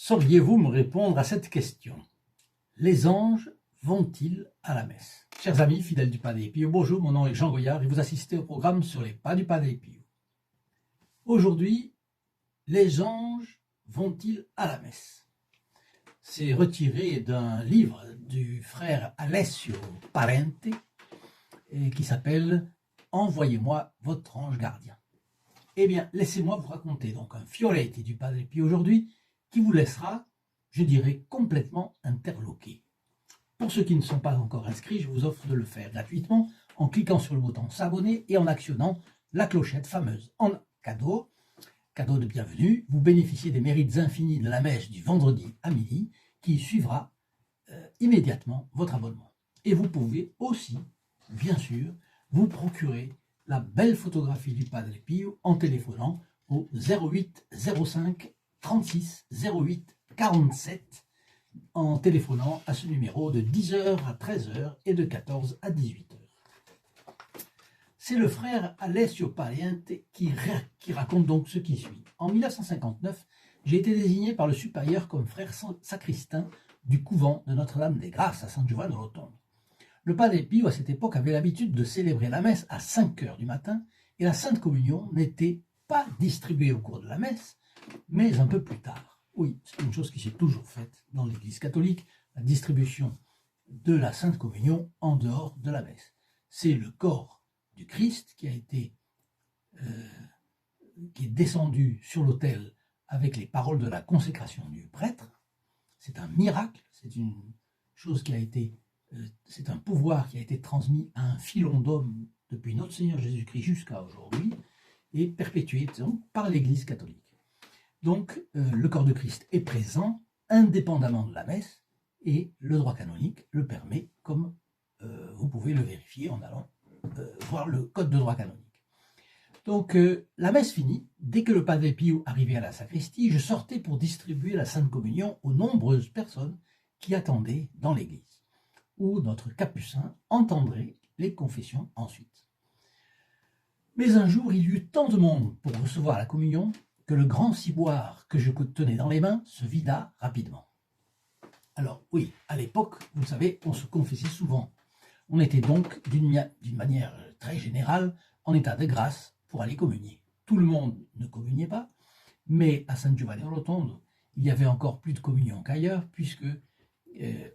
Sauriez-vous me répondre à cette question? Les anges vont-ils à la messe? Chers amis, fidèles du Padre Pio, bonjour, mon nom est Jean Goyard et vous assistez au programme sur les pas du Padre Pio. Aujourd'hui, les anges vont-ils à la messe? C'est retiré d'un livre du frère Alessio Parente qui s'appelle « Envoyez-moi votre ange gardien ». Eh bien, laissez-moi vous raconter donc un fioretti du Padre Pio aujourd'hui qui vous laissera, je dirais, complètement interloqué. Pour ceux qui ne sont pas encore inscrits, je vous offre de le faire gratuitement en cliquant sur le bouton s'abonner et en actionnant la clochette fameuse. En cadeau de bienvenue, vous bénéficiez des mérites infinis de la messe du vendredi à midi qui suivra immédiatement votre abonnement. Et vous pouvez aussi, bien sûr, vous procurer la belle photographie du Padre Pio en téléphonant au 08 05 36 08 47 en téléphonant à ce numéro de 10h à 13h et de 14 à 18h. C'est le frère Alessio Parente qui raconte donc ce qui suit. En 1959, j'ai été désigné par le supérieur comme frère sacristain du couvent de Notre-Dame des Grâces à San Giovanni Rotondo. Le Padre Pio, à cette époque, avait l'habitude de célébrer la messe à 5h du matin et la Sainte Communion n'était pas distribuée au cours de la messe, mais un peu plus tard. Oui, c'est une chose qui s'est toujours faite dans l'Église catholique, la distribution de la Sainte Communion en dehors de la messe. C'est le corps du Christ qui est descendu sur l'autel avec les paroles de la consécration du prêtre. C'est un miracle, c'est une chose qui a été, c'est un pouvoir qui a été transmis à un filon d'hommes depuis notre Seigneur Jésus-Christ jusqu'à aujourd'hui et perpétué donc, par l'Église catholique. Donc, le corps de Christ est présent indépendamment de la messe et le droit canonique le permet, comme vous pouvez le vérifier en allant voir le code de droit canonique. Donc, la messe finie, dès que le Padre Pio arrivait à la sacristie, je sortais pour distribuer la Sainte Communion aux nombreuses personnes qui attendaient dans l'église, où notre capucin entendrait les confessions ensuite. Mais un jour, il y eut tant de monde pour recevoir la communion que le grand ciboire que je tenais dans les mains se vida rapidement. Alors oui, à l'époque, vous savez, on se confessait souvent. On était donc, d'une manière très générale, en état de grâce pour aller communier. Tout le monde ne communiait pas, mais à San Giovanni Rotondo, il y avait encore plus de communion qu'ailleurs, puisque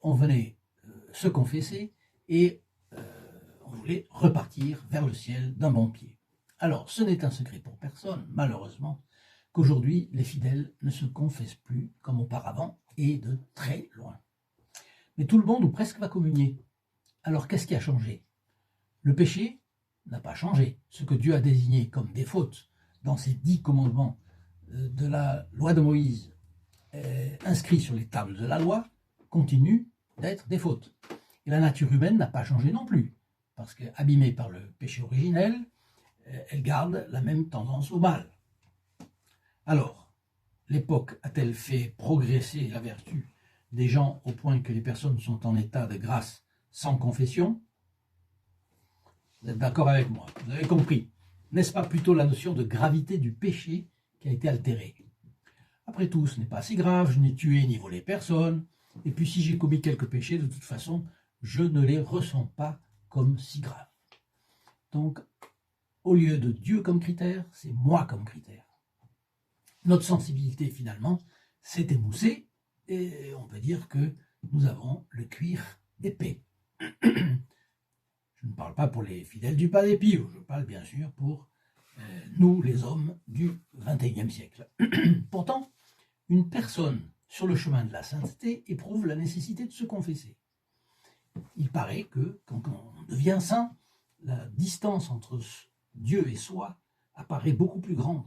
on venait se confesser et on voulait repartir vers le ciel d'un bon pied. Alors, ce n'est un secret pour personne, malheureusement, qu'aujourd'hui, les fidèles ne se confessent plus comme auparavant, et de très loin. Mais tout le monde, ou presque, va communier. Alors, qu'est-ce qui a changé? Le péché n'a pas changé. Ce que Dieu a désigné comme des fautes dans ces 10 commandements de la loi de Moïse, inscrits sur les tables de la loi, continue d'être des fautes. Et la nature humaine n'a pas changé non plus, parce qu'abîmée par le péché originel, elle garde la même tendance au mal. Alors, l'époque a-t-elle fait progresser la vertu des gens au point que les personnes sont en état de grâce sans confession? Vous êtes d'accord avec moi? Vous avez compris. N'est-ce pas plutôt la notion de gravité du péché qui a été altérée? Après tout, ce n'est pas si grave, je n'ai tué ni volé personne, et puis si j'ai commis quelques péchés, de toute façon, je ne les ressens pas comme si graves. Donc, au lieu de Dieu comme critère, c'est moi comme critère. Notre sensibilité, finalement, s'est émoussée et on peut dire que nous avons le cuir épais. Je ne parle pas pour les fidèles du Padre Pio, je parle bien sûr pour nous, les hommes du XXIe siècle. Pourtant, une personne sur le chemin de la sainteté éprouve la nécessité de se confesser. Il paraît que quand on devient saint, la distance entre Dieu et soi apparaît beaucoup plus grande.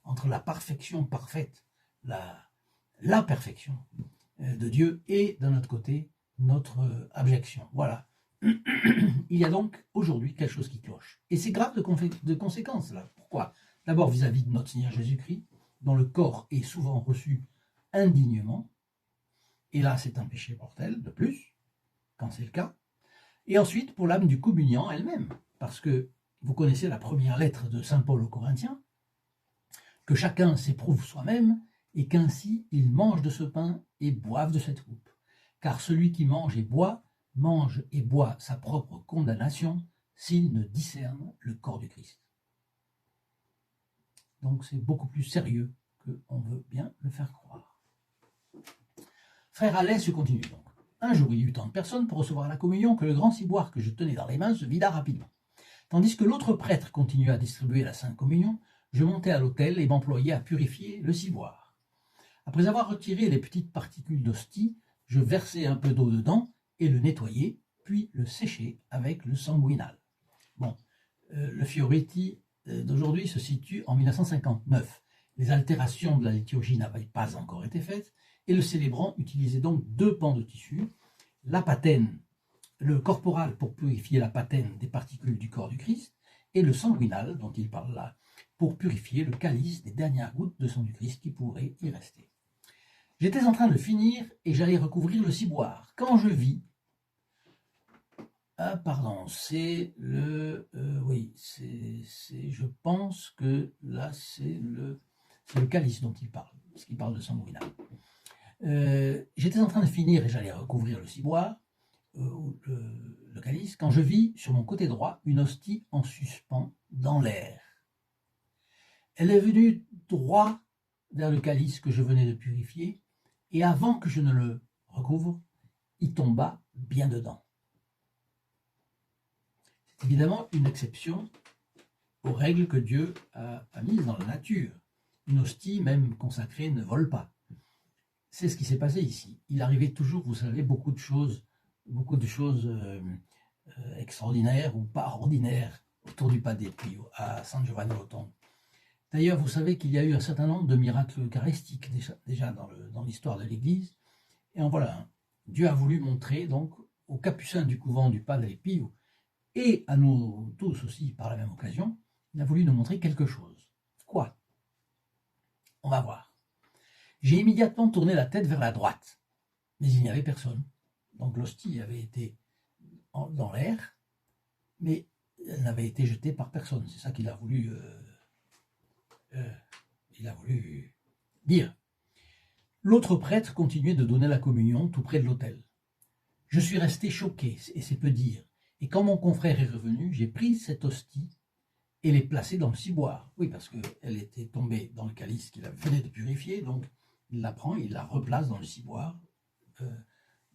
Entre la perfection parfaite, la perfection de Dieu et, d'un autre côté, notre abjection. Voilà. Il y a donc aujourd'hui quelque chose qui cloche. Et c'est grave de conséquences, là. Pourquoi? D'abord vis-à-vis de notre Seigneur Jésus-Christ, dont le corps est souvent reçu indignement. Et là, c'est un péché mortel, de plus, quand c'est le cas. Et ensuite, pour l'âme du communiant elle-même. Parce que vous connaissez la première lettre de saint Paul aux Corinthiens, que chacun s'éprouve soi-même et qu'ainsi ils mangent de ce pain et boivent de cette coupe. Car celui qui mange et boit sa propre condamnation, s'il ne discerne le corps du Christ. Donc c'est beaucoup plus sérieux qu'on veut bien le faire croire. Frère Alès continue donc. Un jour, il y eut tant de personnes pour recevoir la communion que le grand ciboire que je tenais dans les mains se vida rapidement. Tandis que l'autre prêtre continuait à distribuer la sainte communion, je montai à l'autel et m'employai à purifier le ciboire. Après avoir retiré les petites particules d'hostie, je versai un peu d'eau dedans et le nettoyai, puis le séchai avec le sanguinal. Bon, le Fioretti d'aujourd'hui se situe en 1959. Les altérations de la liturgie n'avaient pas encore été faites, et le célébrant utilisait donc deux pans de tissu, la patène, le corporal pour purifier la patène des particules du corps du Christ, et le sanguinal, dont il parle là, pour purifier le calice des dernières gouttes de sang du Christ qui pourraient y rester. J'étais en train de finir et j'allais recouvrir le ciboire, quand je vis... Ah pardon, c'est le... oui, je pense que là c'est le calice dont il parle, parce qu'il parle de sanguinal. J'étais en train de finir et j'allais recouvrir le ciboire, le calice, quand je vis sur mon côté droit une hostie en suspens dans l'air. Elle est venue droit vers le calice que je venais de purifier, et avant que je ne le recouvre, il tomba bien dedans. C'est évidemment une exception aux règles que Dieu a mises dans la nature. Une hostie, même consacrée, ne vole pas. C'est ce qui s'est passé ici. Il arrivait toujours, vous savez, beaucoup de choses extraordinaires ou pas ordinaires autour du Padre Pio à San Giovanni Rotondo. D'ailleurs, vous savez qu'il y a eu un certain nombre de miracles eucharistiques déjà dans l'histoire de l'Église. Et en voilà un. Dieu a voulu montrer donc aux capucins du couvent du Padre Pio et à nous tous aussi par la même occasion, il a voulu nous montrer quelque chose. Quoi? On va voir. J'ai immédiatement tourné la tête vers la droite, mais il n'y avait personne. Donc l'hostie avait été dans l'air, mais elle n'avait été jetée par personne. C'est ça qu'il a voulu dire. L'autre prêtre continuait de donner la communion tout près de l'autel. Je suis resté choqué, et c'est peu dire. Et quand mon confrère est revenu, j'ai pris cette hostie et l'ai placée dans le ciboire. Oui, parce qu'elle était tombée dans le calice qu'il venait de purifier, donc il la prend, il la replace dans le ciboire,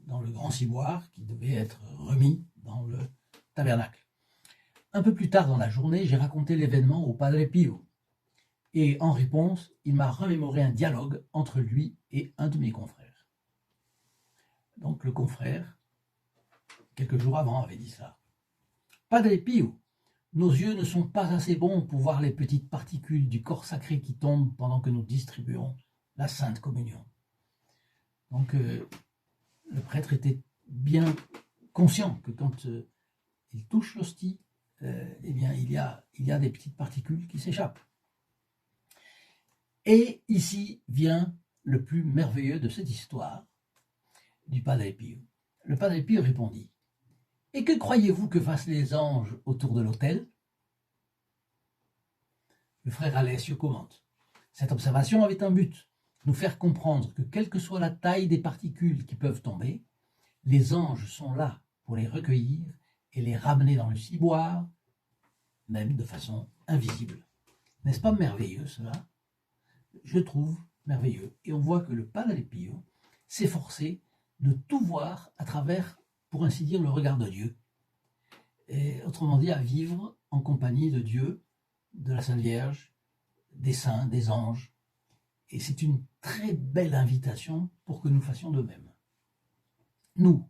dans le grand ciboire qui devait être remis dans le tabernacle. Un peu plus tard dans la journée, j'ai raconté l'événement au Padre Pio. Et en réponse, il m'a remémoré un dialogue entre lui et un de mes confrères. Donc le confrère, quelques jours avant, avait dit ça. Padre Pio, nos yeux ne sont pas assez bons pour voir les petites particules du corps sacré qui tombent pendant que nous distribuons la Sainte Communion. Donc le prêtre était bien conscient que quand il touche l'hostie, eh bien il y a des petites particules qui s'échappent. Et ici vient le plus merveilleux de cette histoire du Padre Pio. Le Padre Pio répondit: « Et que croyez-vous que fassent les anges autour de l'autel ?» Le frère Alessio commente: « Cette observation avait un but, nous faire comprendre que quelle que soit la taille des particules qui peuvent tomber, les anges sont là pour les recueillir et les ramener dans le ciboire, même de façon invisible. » N'est-ce pas merveilleux cela? Je trouve merveilleux. Et on voit que le Padre Pio s'efforçait de tout voir à travers, pour ainsi dire, le regard de Dieu. Et autrement dit, à vivre en compagnie de Dieu, de la Sainte Vierge, des saints, des anges. Et c'est une très belle invitation pour que nous fassions de même. Nous,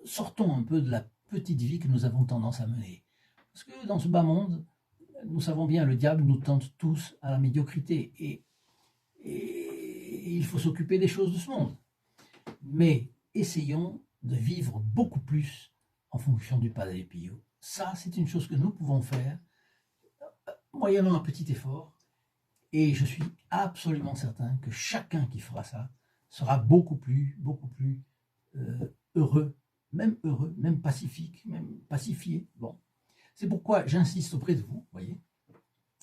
sortons un peu de la petite vie que nous avons tendance à mener. Parce que dans ce bas monde, nous savons bien, le diable nous tente tous à la médiocrité. Et il faut s'occuper des choses de ce monde. Mais essayons de vivre beaucoup plus en fonction du Padre Pio. Ça, c'est une chose que nous pouvons faire, moyennant un petit effort. Et je suis absolument certain que chacun qui fera ça sera beaucoup plus heureux, même pacifique, même pacifié. Bon. C'est pourquoi j'insiste auprès de vous, voyez,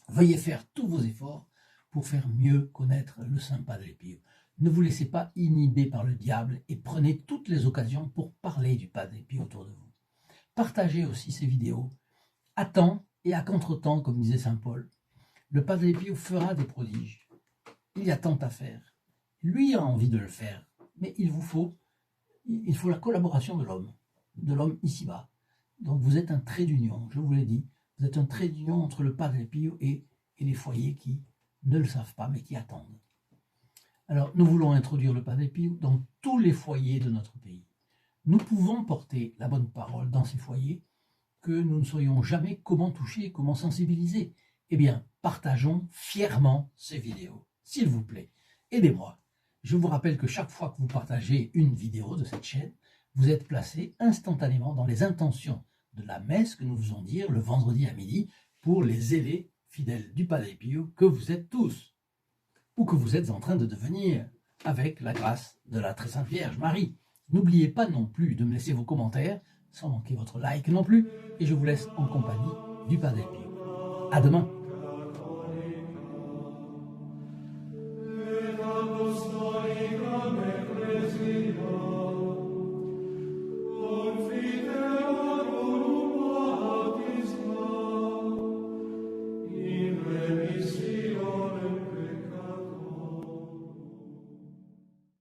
veuillez faire tous vos efforts pour faire mieux connaître le Saint Padre Pio. Ne vous laissez pas inhiber par le diable et prenez toutes les occasions pour parler du Padre Pio autour de vous. Partagez aussi ces vidéos à temps et à contre-temps, comme disait saint Paul. Le Padre Pio fera des prodiges. Il y a tant à faire. Lui a envie de le faire, mais il faut la collaboration de l'homme ici-bas. Donc vous êtes un trait d'union, je vous l'ai dit, vous êtes un trait d'union entre le Padre Pio et les foyers qui ne le savent pas, mais qui attendent. Alors, nous voulons introduire le Padre Pio dans tous les foyers de notre pays. Nous pouvons porter la bonne parole dans ces foyers que nous ne saurions jamais comment toucher, comment sensibiliser. Eh bien, partageons fièrement ces vidéos, s'il vous plaît. Aidez-moi. Je vous rappelle que chaque fois que vous partagez une vidéo de cette chaîne, vous êtes placé instantanément dans les intentions de la messe que nous faisons dire le vendredi à midi pour les zélés fidèles du Padre Pio que vous êtes tous, ou que vous êtes en train de devenir avec la grâce de la très sainte Vierge Marie. N'oubliez pas non plus de me laisser vos commentaires, sans manquer votre like non plus, et je vous laisse en compagnie du Padre Pio. À demain.